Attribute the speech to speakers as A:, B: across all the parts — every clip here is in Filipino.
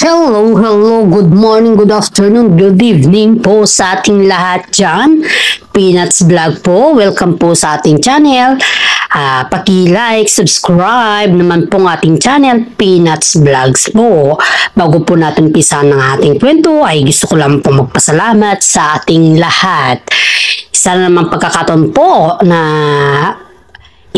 A: Hello, hello, good morning, good afternoon, good evening po sa ating lahat dyan. Peanuts Vlog po, welcome po sa ating channel. Paki-like, subscribe naman po ng ating channel, Peanuts Vlogs po. Bago po natin umpisahan ng ating kwento, ay gusto ko lang po magpasalamat sa ating lahat. Isa na naman pagkakataon po na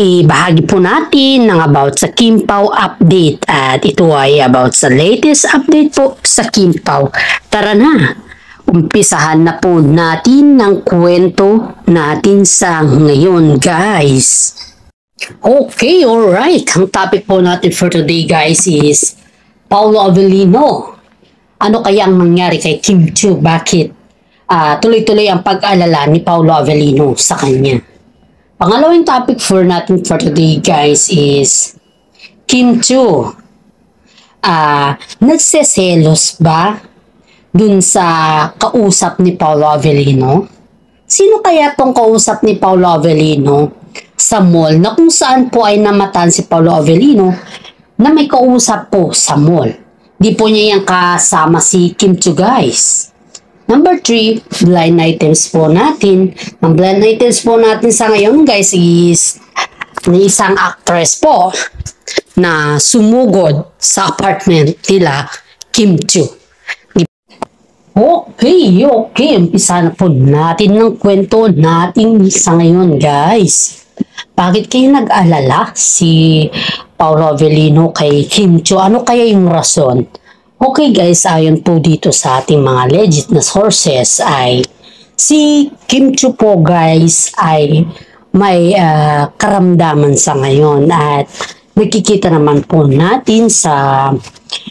A: ibahagi po natin ng about sa Kim Pao update at ito ay about sa latest update po sa Kim Pao. Tara na, umpisahan na po natin ng kwento natin sa ngayon guys. Okay, alright. Ang topic po natin for today guys is Paolo Avellino. Ano kaya ang nangyari kay Kim Chiu? Bakit tuloy-tuloy ang pag-alala ni Paolo Avellino sa kanya? Pangalawang topic for natin for today guys is Kim Chiu. Nagseselos ba dun sa kausap ni Paolo Avellino? Sino kaya tong kausap ni Paolo Avellino sa mall na kung saan po ay namatan si Paolo Avellino na may kausap po sa mall? Di po niya yung kasama si Kim Chiu guys. Number 3, blind items po natin. Ang blind items po natin sa ngayon guys is ni isang actress po na sumugod sa apartment nila Kim Chiu. Okay. Umpisa na po natin ng kwento natin sa ngayon guys. Bakit kayo nag-alala si Paolo Avellino kay Kim Chiu? Ano kaya yung rason? Okay guys, ayon po dito sa ating mga legit na sources ay si Kim Chiu po guys ay may karamdaman sa ngayon at nakikita naman po natin sa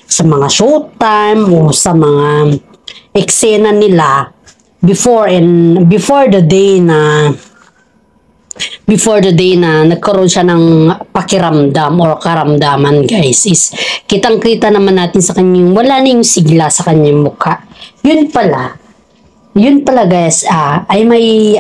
A: mga showtime o sa mga eksena nila before the day na nagkaroon siya ng pakiramdam or karamdaman guys is kitang-kita naman natin sa kanyang wala na yung sigla sa kanyang mukha. Yun pala guys ay may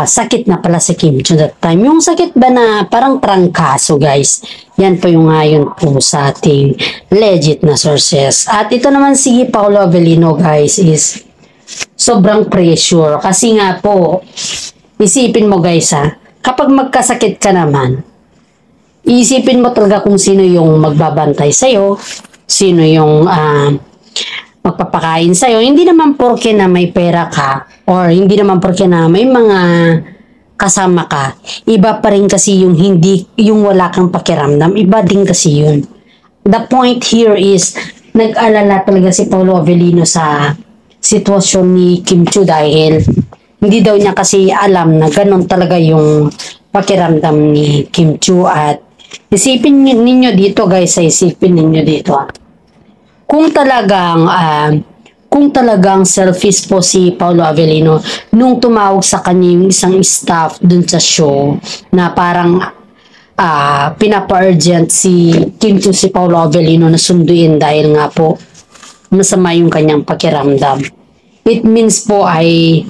A: sakit na pala si Kim Chiu that time. Yung sakit ba na parang trangkaso guys. Yan po yung ayon po sa ating legit na sources. At ito naman si Paolo Avellino guys is sobrang pressure kasi nga po isipin mo guys kapag magkasakit ka naman, iisipin mo talaga kung sino yung magbabantay sa'yo, sino yung magpapakain sa'yo. Hindi naman porke na may pera ka, or hindi naman porke na may mga kasama ka. Iba pa rin kasi yung wala kang pakiramdam. Iba din kasi yun. The point here is, nag-alala talaga si Paolo Avellino sa sitwasyon ni Kim Chiu dahil hindi daw niya kasi alam na ganun talaga yung pakiramdam ni Kim Chiu. At isipin ninyo dito guys, isipin ninyo dito kung talagang selfish po si Paolo Avellino nung tumawag sa kanya yung isang staff dun sa show na parang pinapa-urgent si Kim Chiu si Paolo Avellino na sunduin dahil nga po masama yung kanyang pakiramdam. It means po ay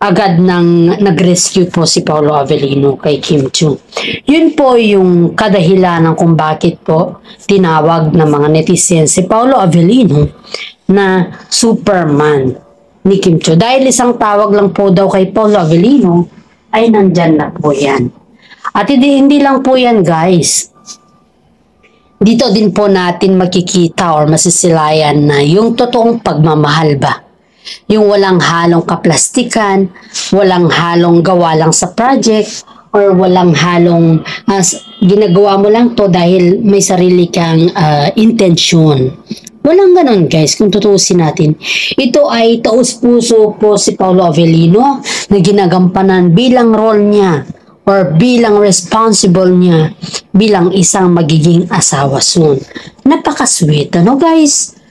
A: agad nang nag-rescue po si Paolo Avellino kay Kim Chiu. Yun po yung kadahilanan kung bakit po tinawag ng mga netizens si Paolo Avellino na Superman ni Kim Chiu. Dahil isang tawag lang po daw kay Paolo Avellino ay nandyan na po yan. At hindi lang po yan guys. Dito din po natin makikita or masisilayan na yung totoong pagmamahal ba. Yung walang halong kaplastikan, walang halong gawa lang sa project, or walang halong ginagawa mo lang to dahil may sarili kang intensyon. Walang ganon guys kung tutuusin natin. Ito ay taus-puso po si Paolo Avellino na ginagampanan bilang role niya or bilang responsible niya bilang isang magiging asawa soon. Napaka-sweet, guys?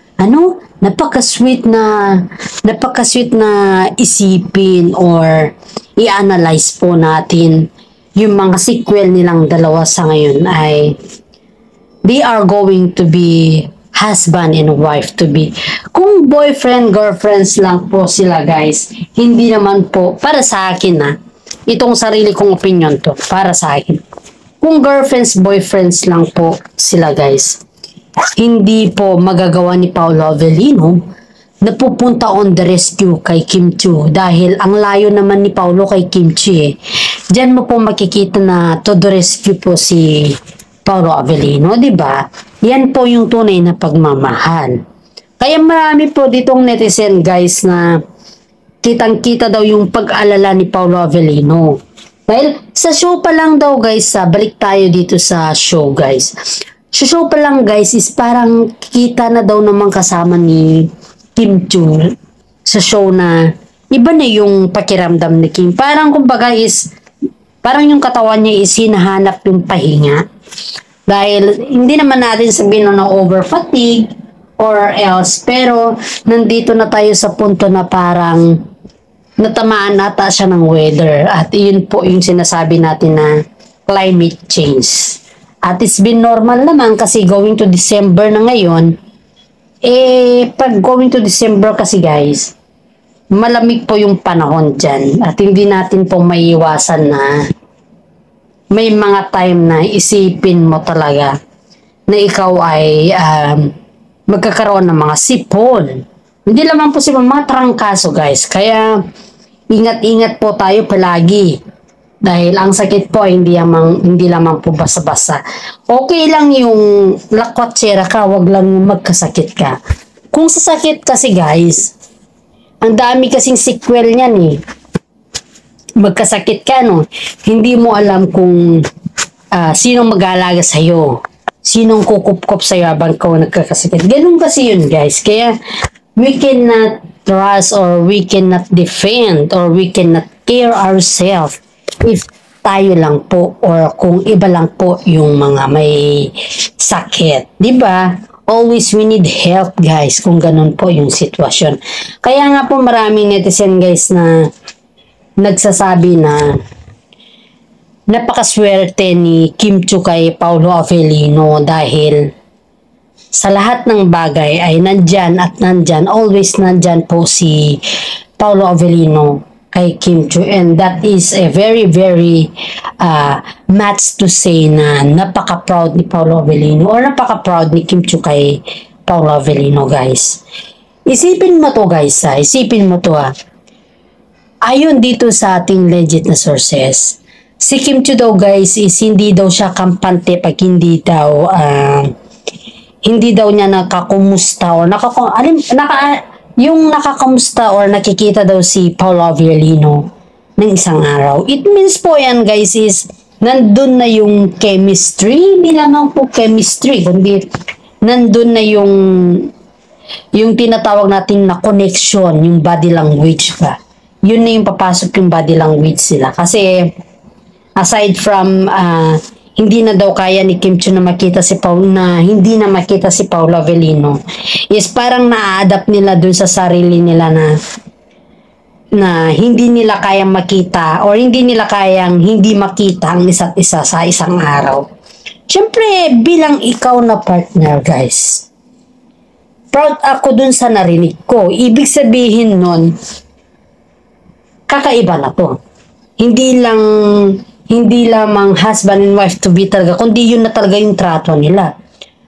A: Napaka-sweet na isipin or i-analyze po natin yung mga sequel nilang dalawa sa ngayon ay they are going to be husband and wife to be. Kung boyfriend, girlfriends lang po sila guys, hindi naman po, para sa akin itong sarili kong opinion to, para sa akin. Kung girlfriends, boyfriends lang po sila guys, hindi po magagawa ni Paolo Avellino na pupunta on the rescue kay Kim Chiu dahil ang layo naman ni Paolo kay Kim Chiu eh. Diyan mo po makikita na to the rescue po si Paolo Avellino, di ba? Yan po yung tunay na pagmamahal. Kaya marami po ditong netizen guys na kitang-kita daw yung pag-alala ni Paolo Avellino. Dahil sa show pa lang daw guys, balik tayo dito sa show guys. Sa show pa lang guys is parang kita na daw naman kasama ni Kim Chiu sa show na iba na yung pakiramdam ni Kim. Parang kumbaga is, parang yung katawan niya is hinahanap yung pahinga. Dahil hindi naman natin sabihin na over fatigue or else, pero nandito na tayo sa punto na parang natamaan ata siya ng weather at yun po yung sinasabi natin na climate change. At it's been normal naman kasi going to December na ngayon, pag going to December kasi guys, malamig po yung panahon dyan at hindi natin po maiiwasan na may mga time na isipin mo talaga na ikaw ay magkakaroon ng mga sipon. Hindi naman po mga trangkaso guys. Kaya ingat-ingat po tayo palagi. Dahil ang sakit po hindi lamang po basa-basa. Okay lang yung lakwatsera ka, wag lang yung magkasakit ka. Kung sa sakit kasi guys, ang dami kasing sequel niyan eh. Magkasakit ka no, hindi mo alam kung sinong mag-aalaga sa'yo. Sinong kukup-kup sa'yo habang ikaw nagkakasakit. Ganun kasi yun guys. Kaya we cannot trust or we cannot defend or we cannot care ourselves if tayo lang po or kung iba lang po yung mga may sakit. Diba? Always we need help guys kung ganun po yung sitwasyon. Kaya nga po maraming netizen guys na nagsasabi na napakaswerte ni Kim Chiu kay Paolo Avellino dahil sa lahat ng bagay ay nandyan at nandyan, always nandyan po si Paolo Avellino kay Kim Chiu, and that is a very much to say na napaka-proud ni Paolo Avellino or napaka-proud ni Kim Chiu kay Paolo Avellino guys. Isipin mo to guys isipin mo to ayon dito sa ating legit na sources, si Kim Chiu daw guys is hindi daw siya kampante pag hindi daw niya nakakumusta or yung nakakamusta or nakikita daw si Paolo Avellino ng isang araw. It means po yan guys is nandun na yung chemistry, hindi lamang po chemistry, kundi nandun na yung tinatawag natin na connection, yung body language ba. Yun na yung papasok yung body language sila. Kasi aside from hindi na daw kaya ni Kim Chiu na makita si hindi na makita si Paolo Avellino, is parang na-adapt nila dun sa sarili nila na hindi nila kayang makita or hindi nila kayang hindi makita ang isa't isa sa isang araw. Siyempre, bilang ikaw na partner guys, proud ako dun sa narinig ko. Ibig sabihin nun, kakaiba na to. Hindi lamang husband and wife to be talaga, kundi yun na talaga yung trato nila.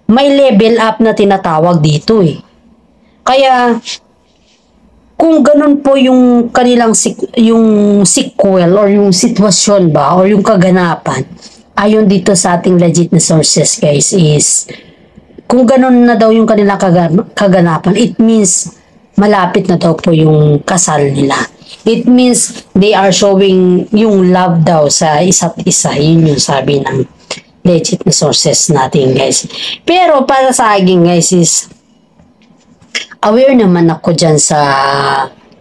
A: May level up na tinatawag dito eh. Kaya, kung ganun po yung kanilang yung sequel or yung sitwasyon ba or yung kaganapan, ayon dito sa ating legit na sources guys is, kung ganun na daw yung kanilang kaganapan, it means malapit na daw po yung kasal nila. It means they are showing yung love daw sa isa't isa. Yun yung sabi ng legit na sources natin guys. Pero para sa akin guys is aware naman ako dyan sa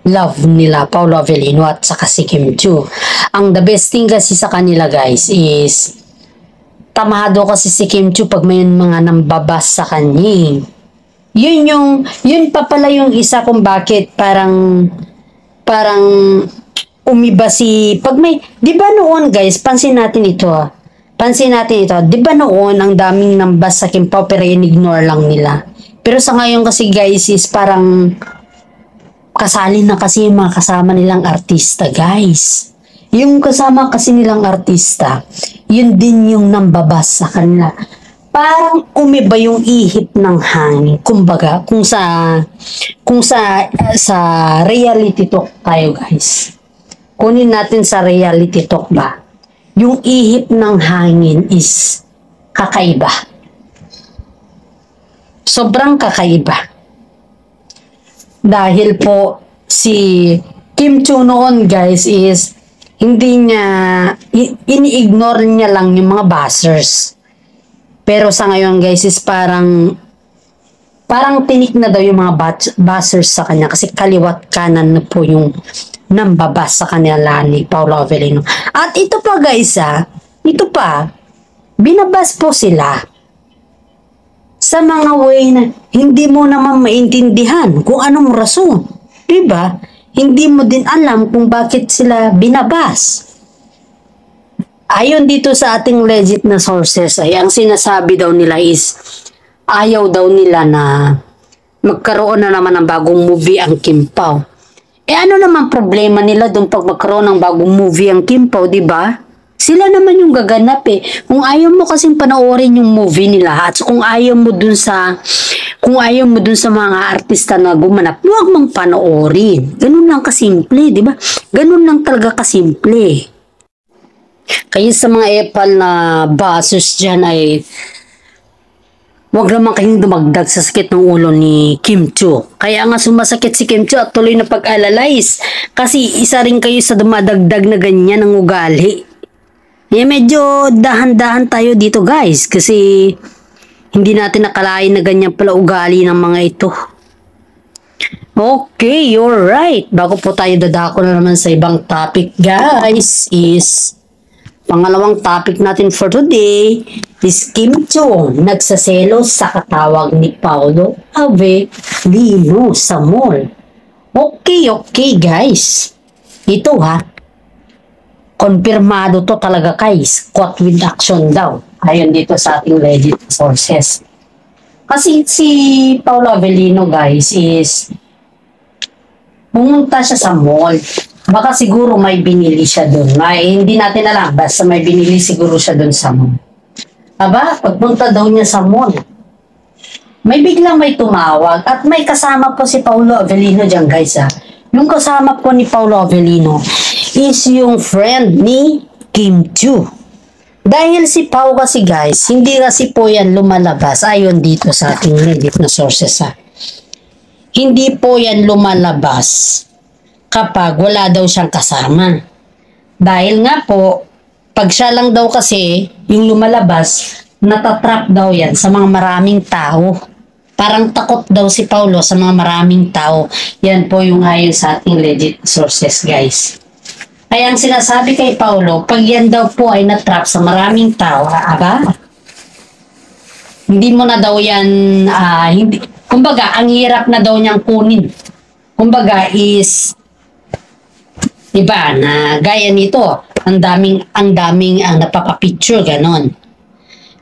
A: love nila Paolo Avellino at saka si Kim Chiu. Ang the best thing kasi sa kanila guys is tamado kasi si Kim Chiu pag may mga nambabas sa kanya. Yun pa pala yung isa kung bakit parang umiba pag may, di ba noon guys, pansin natin ito, di ba noon ang daming nambas sa Kim Pao pero in-ignore lang nila. Pero sa ngayon kasi guys is parang kasali na kasi yung mga kasama nilang artista guys. Yung kasama kasi nilang artista, yun din yung nambabas sa kanila. parang umiba yung ihip ng hangin. Kumbaga, sa reality talk tayo guys. Kunin natin sa reality talk ba? Yung ihip ng hangin is kakaiba. Sobrang kakaiba. Dahil po si Kim Chiu noon guys is hindi niya, ini-ignore niya lang yung mga buzzers. Pero sa ngayon guys is parang tinik na daw yung mga buzzers sa kanya kasi kaliwat kanan na po yung nambabas sa kanila ni Paolo Avellino. At ito pa guys ito pa, binabas po sila sa mga way na hindi mo naman maintindihan kung anong rason. Diba? Hindi mo din alam kung bakit sila binabas. Ayon dito sa ating legit na sources ay ang sinasabi daw nila is ayaw daw nila na magkaroon na naman ng bagong movie ang Kim Pao. Ano naman problema nila doon pag magkaroon ng bagong movie ang Kim Pao, di ba? Sila naman yung gaganap eh. Kung ayaw mo kasing panoorin yung movie nila at kung ayaw mo dun sa mga artista na gumanap, huwag mong panoorin. Ganun lang kasimple, di ba? Ganun lang talaga kasimple. Kaya sa mga epal na basos dyan ay huwag naman kayong dumagdag sa sakit ng ulo ni Kim Chiu. Kaya nga sumasakit si Kim Chiu at tuloy na pag-alalays. Kasi isa rin kayo sa dumadagdag na ganyan ng ugali. Kaya medyo dahan-dahan tayo dito guys. Kasi hindi natin nakalain na ganyan pala ugali ng mga ito. Okay, you're right. Bago po tayo dadako na naman sa ibang topic guys is pangalawang topic natin for today is Kim Chiu nagsaselos sa katawag ni Paolo Avellino sa mall. Okay guys. Ito konfirmado to talaga guys. Caught with action daw. Ayon dito sa ating legit sources. Kasi si Paolo Avellino guys is pumunta siya sa mall. Baka siguro may binili siya doon. Hindi natin alam. Basta may binili siguro siya doon sa mall. Pagpunta daw niya sa mall, may biglang may tumawag at may kasama po si Paolo Avellino dyan guys Yung kasama po ni Paolo Avellino is yung friend ni Kim Chiu. Dahil si Pao kasi guys, hindi kasi po yan lumalabas ayon dito sa ating legit na sources Hindi po yan lumalabas kapag wala daw siyang kasama. Dahil nga po, pag siya lang daw kasi yung lumalabas, natatrap daw yan sa mga maraming tao. Parang takot daw si Paulo sa mga maraming tao. Yan po yung ayon sa ating legit sources guys. Kaya ang sinasabi kay Paulo, pag yan daw po ay natrap sa maraming tao, hindi mo na daw yan, kumbaga, ang hirap na daw niyang kunin. Kumbaga is, diba, na gaya nito, ang daming napapapicture, ganon.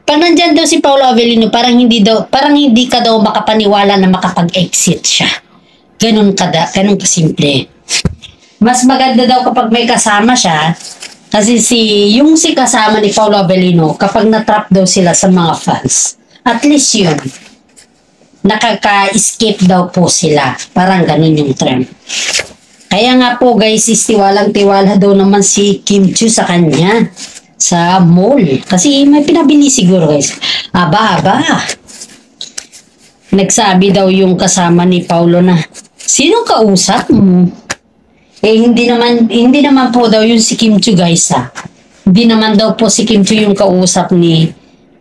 A: Pag nandyan daw si Paolo Avellino, parang hindi ka daw makapaniwala na makapag-exit siya. Ganon kasimple. Mas maganda daw kapag may kasama siya, kasi yung kasama ni Paolo Avellino, kapag natrap daw sila sa mga fans, at least yun, nakaka-escape daw po sila. Parang ganon yung term. Kaya nga po guys, tiwalang-tiwala daw naman si Kim Chiu sa kanya sa mall. Kasi may pinabili siguro guys. Nagsabi daw yung kasama ni Paulo na, sino kausap mo? Hindi naman po daw yung si Kim Chiu guys Hindi naman daw po si Kim Chiu yung kausap ni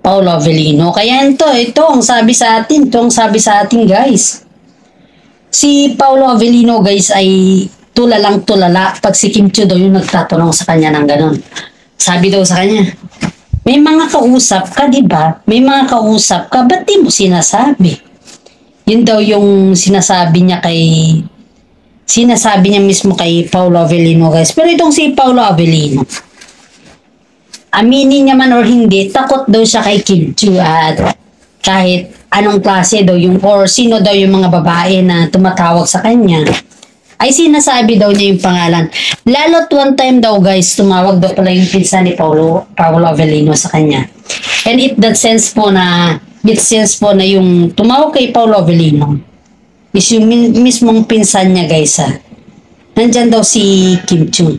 A: Paolo Avellino. Kaya ito ang sabi sa atin guys. Si Paolo Avellino guys ay tulala pag si Kim Chiu daw yung nagtatanong sa kanya ng ganon. Sabi daw sa kanya, may mga kausap ka, di ba? May mga kausap ka, ba't di mo sinasabi? Yun daw yung sinasabi niya mismo kay Paolo Avellino guys. Pero itong si Paolo Avellino, aminin niya man or hindi, takot daw siya kay Kim Chiu at kahit anong klase daw or sino daw yung mga babae na tumatawag sa kanya, ay sinasabi daw niya yung pangalan. Lalo't one time daw guys, tumawag daw pala yung pinsan ni Paolo Avellino sa kanya. And it sense po na yung tumawag kay Paolo Avellino is yung mismong pinsan niya guys Nandyan daw si Kim Chiu.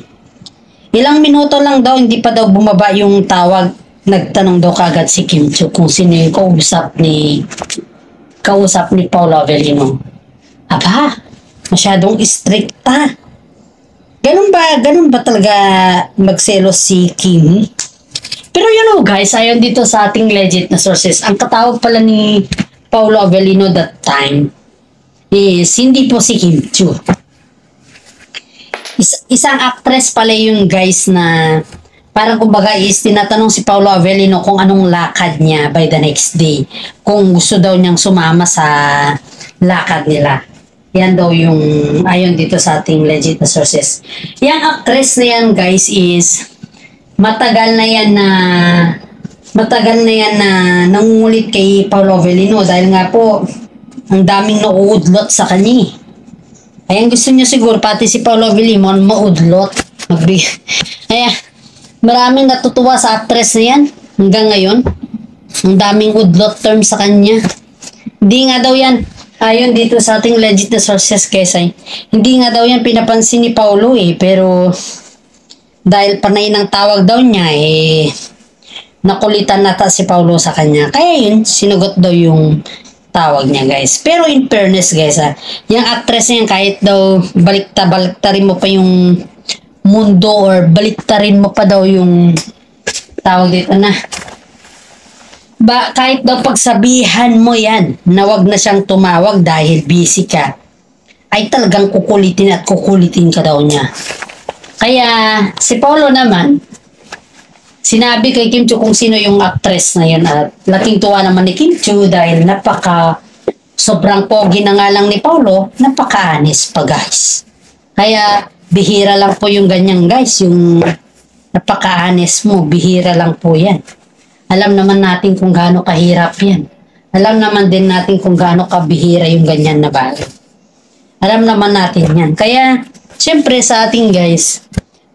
A: Ilang minuto lang daw, hindi pa daw bumaba yung tawag. Nagtanong daw kagad si Kim Chiu kung sino yung kausap ni Paolo Avellino. Aba, masyadong stricta. Ganun ba talaga magselos si Kim? Pero guys, ayon dito sa ating legit na sources, ang katawag pala ni Paolo Avellino that time is hindi po si Kim Chiu. Isang actress pala yung guys na parang kumbaga is tinatanong si Paolo Avellino kung anong lakad niya by the next day. Kung gusto daw niyang sumama sa lakad nila. Yan daw yung ayon dito sa ating legit na sources. Yung actress na yan guys is matagal na yan na nangungulit kay Paolo Avellino dahil nga po ang daming nauudlot sa kanya. Ayan, gusto niya siguro pati si Paolo Avellino maudlot. Ayan, maraming natutuwa sa actress na yan hanggang ngayon. Ang daming udlot term sa kanya. Hindi nga daw yan, ayon dito sa ating legit na sources Kesay, hindi nga daw yan pinapansin ni Paolo pero dahil panay ng tawag daw niya nakulitan nata si Paolo sa kanya. Kaya yun, sinugot daw yung tawag niya guys. Pero in fairness guys yung actress niya kahit daw baliktarin mo pa yung mundo or baliktarin mo pa daw yung tawag dito kahit daw pagsabihan mo yan na wag na siyang tumawag dahil busy ka, ay talagang kukulitin ka daw niya. Kaya si Paolo naman sinabi kay Kim Chiu kung sino yung actress na yun at laking tuwa naman ni Kim Chiu dahil sobrang pogi na nga lang ni Paolo, napaka-anis pa guys. Kaya bihira lang po yung ganyan guys, yung napaka-anis mo, bihira lang po yan. Alam naman natin kung gaano kahirap yan. Alam naman din natin kung gaano kabihira yung ganyan na bagay. Alam naman natin yan. Kaya, syempre sa ating guys,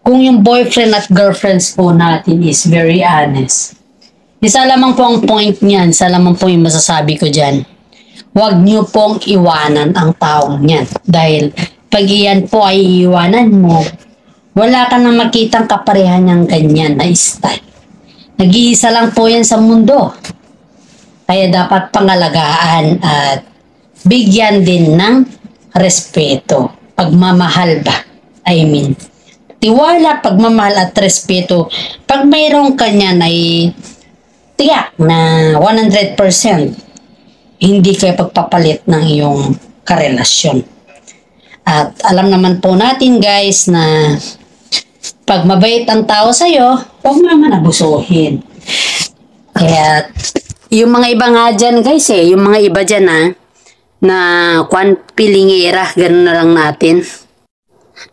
A: kung yung boyfriend at girlfriends po natin is very honest, isa lamang po ang point niyan, isa lamang po yung masasabi ko dyan. Huwag niyo pong iwanan ang taong niyan. Dahil pag iyan po ay iwanan mo, wala ka na makitang kaparehan niyang ganyan na style. Nag-iisa lang po yan sa mundo. Kaya dapat pangalagaan at bigyan din ng respeto. Pagmamahal ba? Tiwala, pagmamahal at respeto. Pag mayroong kanya ay tiyak na 100% hindi kayo pagpapalit ng iyong karelasyon. At alam naman po natin guys na pag mabait ang tao sa'yo, huwag mo naman abusuhin. Kaya yung mga iba nga dyan guys yung mga iba dyan na pilingera, ganun na lang natin.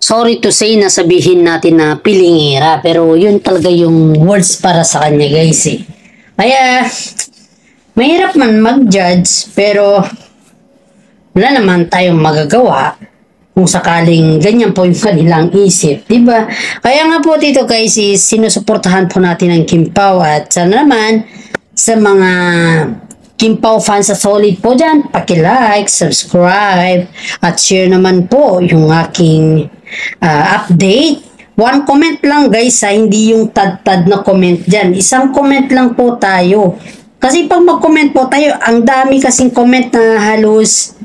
A: Sorry to say na sabihin natin na pilingera, pero yun talaga yung words para sa kanya guys Kaya, mahirap man mag-judge, pero wala naman tayong magagawa kung sakaling ganyan po yung kanilang isip, diba? Kaya nga po dito guys sinusuportahan po natin ang Kim Pao at sana naman sa mga Kim Pao fans sa solid po dyan, paki-like, subscribe, at share naman po yung aking update. One comment lang guys hindi yung tad-tad na comment dyan. Isang comment lang po tayo. Kasi pag mag-comment po tayo, ang dami kasing comment na halos,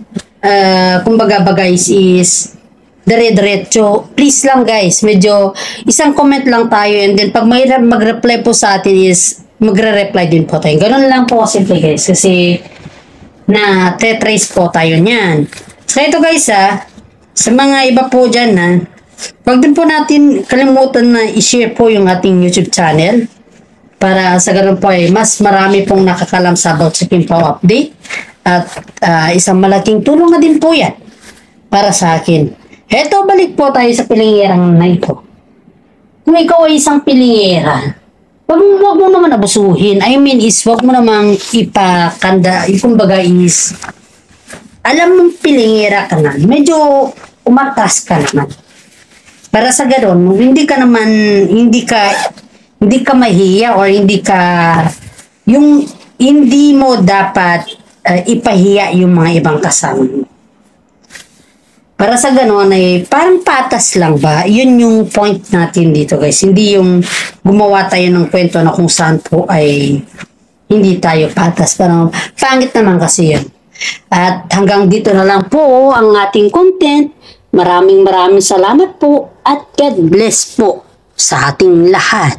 A: kumbaga ba guys is dire-diretso. Please lang guys, medyo isang comment lang tayo and then pag may mag-reply po sa atin is magre-reply din po tayo. Ganun lang po simple guys kasi na trace po tayo niyan. So ito guys sa mga iba po dyan wag din po natin kalimutan na i-share po yung ating YouTube channel para sa ganun po mas marami pong nakakalam sa about sa Kim Pao update at isang malaking tulong na din po yan para sa akin. Eto, balik po tayo sa pilingerang na ito. Kung ikaw ay isang pilingera, wag mo naman abusuhin. Wag mo namang ipakanda, kumbaga is alam mong pilingera ka na, medyo umatas ka naman. Para sa gano'n, hindi ka mahiya or hindi ka yung hindi mo dapat ipahiya yung mga ibang kasama mo. Para sa gano'n ay parang patas lang ba? Yun yung point natin dito guys. Hindi yung gumawa tayo ng kwento na kung saan po ay hindi tayo patas. Parang pangit naman kasi yun. At hanggang dito na lang po ang ating content. Maraming salamat po at God bless po sa ating lahat.